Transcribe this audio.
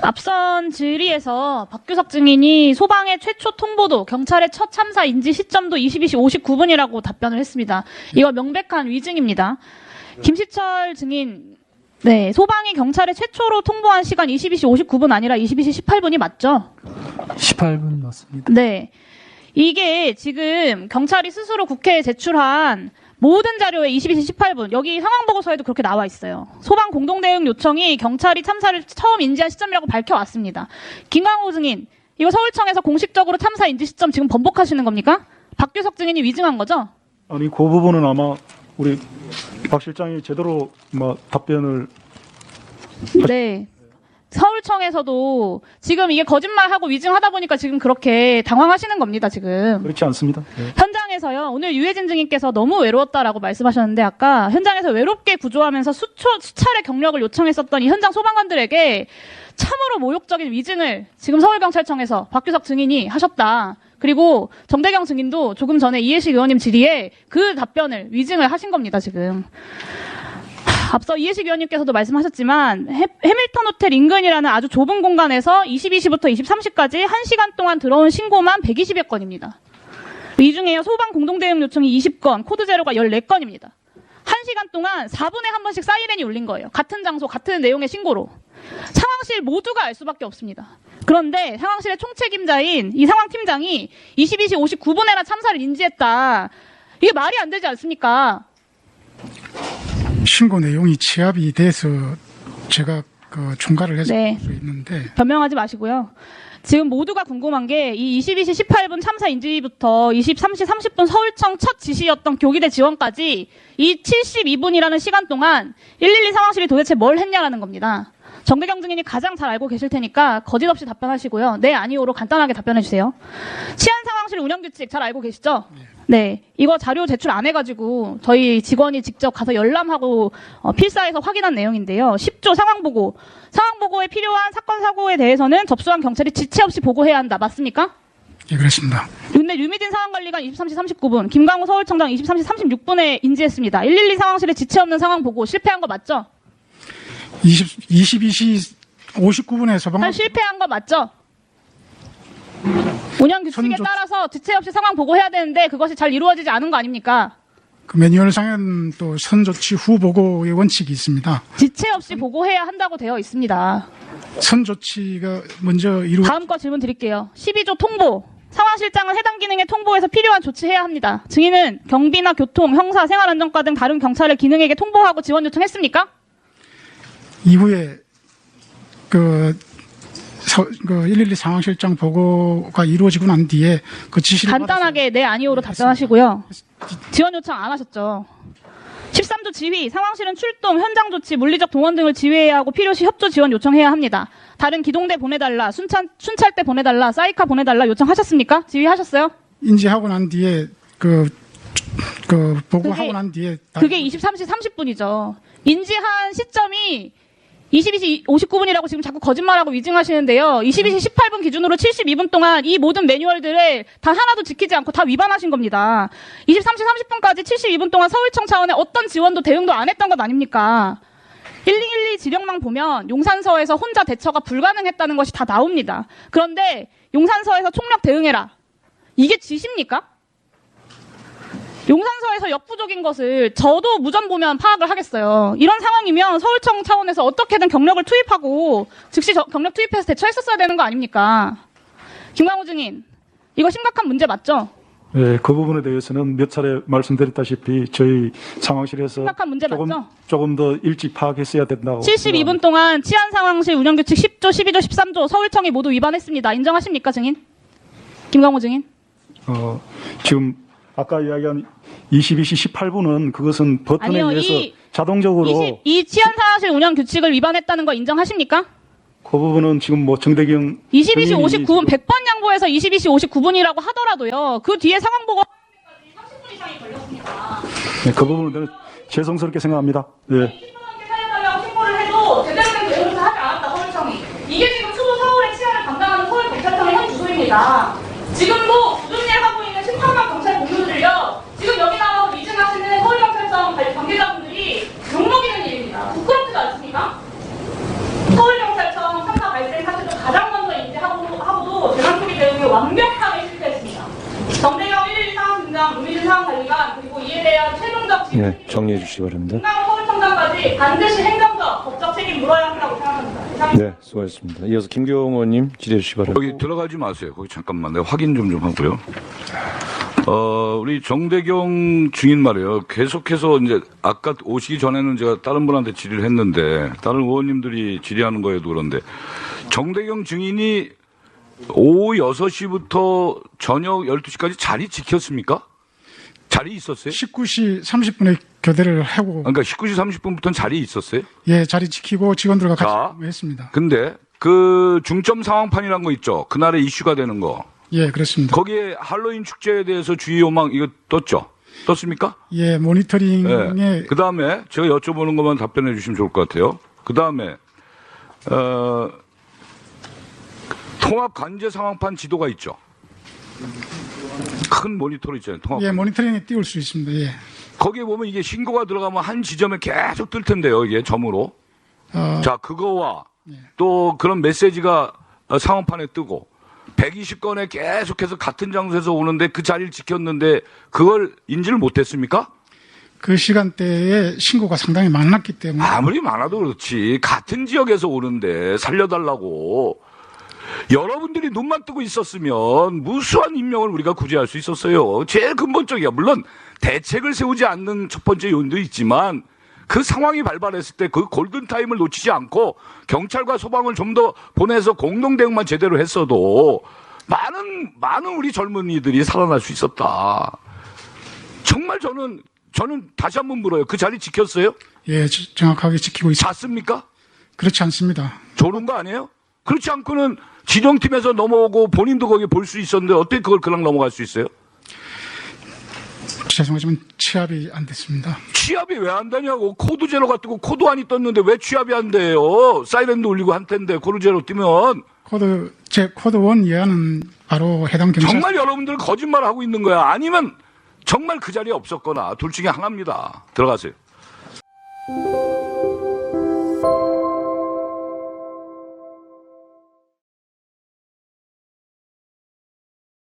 앞선 질의에서 박규석 증인이 소방의 최초 통보도 경찰의 첫 참사 인지 시점도 22시 59분이라고 답변을 했습니다. 이거 명백한 위증입니다. 김시철 증인, 네, 소방이 경찰에 최초로 통보한 시간 22시 59분 아니라 22시 18분이 맞죠? 18분 맞습니다. 네. 이게 지금 경찰이 스스로 국회에 제출한 모든 자료에 22시 18분, 여기 상황보고서에도 그렇게 나와 있어요. 소방 공동대응 요청이 경찰이 참사를 처음 인지한 시점이라고 밝혀왔습니다. 김광호 증인, 이거 서울청에서 공식적으로 참사 인지 시점 지금 번복하시는 겁니까? 박규석 증인이 위증한 거죠? 아니, 그 부분은 아마 우리 박 실장이 제대로 답변을. 네. 서울청에서도 지금 이게 거짓말하고 위증하다 보니까 지금 그렇게 당황하시는 겁니다, 지금. 그렇지 않습니다. 네. 현장에서요, 오늘 유해진 증인께서 너무 외로웠다라고 말씀하셨는데, 아까 현장에서 외롭게 구조하면서 수차례 경력을 요청했었던 이 현장 소방관들에게 참으로 모욕적인 위증을 지금 서울경찰청에서 박규석 증인이 하셨다. 그리고 정대경 증인도 조금 전에 이해식 의원님 질의에 그 답변을 위증을 하신 겁니다, 지금. 앞서 이해식 의원님께서도 말씀하셨지만 해밀턴 호텔 인근이라는 아주 좁은 공간에서 22시부터 23시까지 1시간 동안 들어온 신고만 120여 건입니다. 이 중에요, 소방 공동대응 요청이 20건, 코드 제로가 14건입니다. 1시간 동안 4분에 한 번씩 사이렌이 울린 거예요. 같은 장소, 같은 내용의 신고로. 상황실 모두가 알 수밖에 없습니다. 그런데 상황실의 총책임자인 이 상황팀장이 22시 59분에나 참사를 인지했다. 이게 말이 안 되지 않습니까? 신고 내용이 취합이 돼서 제가 총괄을 해서 네. 볼 수 있는데. 변명하지 마시고요. 지금 모두가 궁금한 게 이 22시 18분 참사 인지부터 23시 30분 서울청 첫 지시였던 교기대 지원까지 이 72분이라는 시간 동안 112 상황실이 도대체 뭘 했냐라는 겁니다. 정대경 증인이 가장 잘 알고 계실 테니까 거짓 없이 답변하시고요. 네, 아니오로 간단하게 답변해 주세요. 치안 상황실 운영 규칙 잘 알고 계시죠? 네. 이거 자료 제출 안 해가지고 저희 직원이 직접 가서 열람하고 필사해서 확인한 내용인데요. 10조 상황보고. 상황보고에 필요한 사건 사고에 대해서는 접수한 경찰이 지체 없이 보고해야 한다. 맞습니까? 예, 그렇습니다. 근데 류미진 상황관리관 23시 39분, 김광호 서울청장 23시 36분에 인지했습니다. 112 상황실에 지체 없는 상황 보고 실패한 거 맞죠? 22시 59분에 소방 실패한 거 맞죠? 운영 규칙에 따라서 지체 없이 상황 보고해야 되는데 그것이 잘 이루어지지 않은 거 아닙니까? 그 매뉴얼상에는 또 선조치 후 보고의 원칙이 있습니다. 지체 없이 보고해야 한다고 되어 있습니다. 선조치가 먼저 다음 거 질문 드릴게요. 12조 통보. 상황실장은 해당 기능에 통보해서 필요한 조치해야 합니다. 증인은 경비나 교통, 형사, 생활안전과 등 다른 경찰의 기능에게 통보하고 지원 요청했습니까? 이후에 112 상황실장 보고가 이루어지고 난 뒤에 그 지시를 간단하게 네, 아니오로 답변하시고요. 지원 요청 안 하셨죠? 13조 지휘, 상황실은 출동, 현장 조치, 물리적 동원 등을 지휘해야 하고 필요시 협조 지원 요청해야 합니다. 다른 기동대 보내달라, 순찰대 보내달라, 사이카 보내달라 요청하셨습니까? 지휘하셨어요? 인지하고 난 뒤에 보고하고 난 뒤에 그게 23시 30분이죠. 인지한 시점이 22시 59분이라고 지금 자꾸 거짓말하고 위증하시는데요. 22시 18분 기준으로 72분 동안 이 모든 매뉴얼들을 다 하나도 지키지 않고 다 위반하신 겁니다. 23시 30분까지 72분 동안 서울청 차원의 어떤 지원도 대응도 안 했던 것 아닙니까? 1012 지령만 보면 용산서에서 혼자 대처가 불가능했다는 것이 다 나옵니다. 그런데 용산서에서 총력 대응해라. 이게 지시입니까? 용산서에서 역부족인 것을 저도 무전 보면 파악을 하겠어요. 이런 상황이면 서울청 차원에서 어떻게든 경력을 투입하고 즉시 경력 투입해서 대처했었어야 되는 거 아닙니까? 김광호 증인, 이거 심각한 문제 맞죠? 네, 그 부분에 대해서는 몇 차례 말씀드렸다시피 저희 상황실에서 심각한 문제 맞죠? 조금 더 일찍 파악했어야 된다고. 72분 동안 치안 상황실 운영 규칙 10조, 12조, 13조 서울청이 모두 위반했습니다. 인정하십니까, 증인? 김광호 증인? 지금 아까 이야기한 22시 18분은 그것은 버튼에 아니요, 의해서 자동적으로 이 치안 상황실 운영 규칙을 위반했다는 거 인정하십니까? 그 부분은 지금 정대경 22시 증인이 59분 100번 양보해서 22시 59분이라고 하더라도요. 그 뒤에 상황 보고 30분 이상이 걸렸습니다. 네, 그 부분은 죄송스럽게 생각합니다. 네. 20분 넘게 살려달라고 신고를 해도 제대로 된 대응을 하지 않았다, 서울청이. 이게 지금 초도 서울의 치안을 담당하는 서울경찰청의 현 주소입니다. 지금도 무슨 일 하고 있는 심판관 경찰 공무원들요. 지금 여기 나와서 위증하시는 서울경찰청 관계자분들이 욕먹이는 일입니다. 부끄럽지도 않습니까? 서울경찰청 참사 발생 사실 관리관 그리고 이에 대한 최종적 예, 책임 정리해 주시기 바랍니다. 김강호 서울청장까지 반드시 행정적 법적 책임 물어야 한다고 생각합니다. 이상입니다. 네, 수고하셨습니다. 이어서 김경호 의원님 질의해 주시기 바랍니다. 거기 들어가지 마세요. 거기 잠깐만 내가 확인 좀 하고요. 우리 정대경 증인 말이에요. 계속해서 이제 아까 오시기 전에는 제가 다른 분한테 질의를 했는데 다른 의원님들이 질의하는 거에도 그런데 정대경 증인이 오후 6시부터 저녁 12시까지 자리 지켰습니까? 자리 있었어요? 19시 30분에 교대를 하고 그러니까 19시 30분부터는 자리에 있었어요? 예, 자리 지키고 직원들과 자. 같이 했습니다. 근데 그 중점 상황판이라는 거 있죠. 그날에 이슈가 되는 거. 예, 그렇습니다. 거기에 할로윈 축제에 대해서 주의 요망 이거 떴죠? 떴습니까? 예, 모니터링에 네. 그 다음에 제가 여쭤보는 것만 답변해 주시면 좋을 것 같아요. 그 다음에 통합 관제 상황판 지도가 있죠. 큰 모니터로 있잖아요. 통합. 예, 모니터링에 띄울 수 있습니다. 예. 거기에 보면 이게 신고가 들어가면 한 지점에 계속 뜰 텐데요. 이게 점으로. 자, 그거와 또 그런 메시지가 상황판에 뜨고 120건에 계속해서 같은 장소에서 오는데 그 자리를 지켰는데 그걸 인지를 못했습니까? 그 시간대에 신고가 상당히 많았기 때문에 아무리 많아도 그렇지 같은 지역에서 오는데 살려달라고 여러분들이 눈만 뜨고 있었으면 무수한 인명을 우리가 구제할 수 있었어요. 제일 근본적이야. 물론 대책을 세우지 않는 첫 번째 요인도 있지만 그 상황이 발발했을 때 그 골든타임을 놓치지 않고 경찰과 소방을 좀 더 보내서 공동 대응만 제대로 했어도 많은 우리 젊은이들이 살아날 수 있었다. 정말 저는 다시 한번 물어요. 그 자리 지켰어요? 예, 정확하게 지키고 있습니다. 잤습니까? 그렇지 않습니다. 조는 거 아니에요? 그렇지 않고는 지정팀에서 넘어오고 본인도 거기 볼 수 있었는데 어떻게 그걸 그냥 넘어갈 수 있어요? 죄송하지만 취합이 안 됐습니다. 취합이 왜 안 되냐고. 코드 제로가 뜨고 코드 안이 떴는데 왜 취합이 안 돼요? 사이렌도 울리고 한 텐데 코드 제로 뜨면. 제 코드 1 이하는 바로 해당 경찰 정말 여러분들 거짓말 하고 있는 거야. 아니면 정말 그 자리에 없었거나 둘 중에 하나입니다. 들어가세요.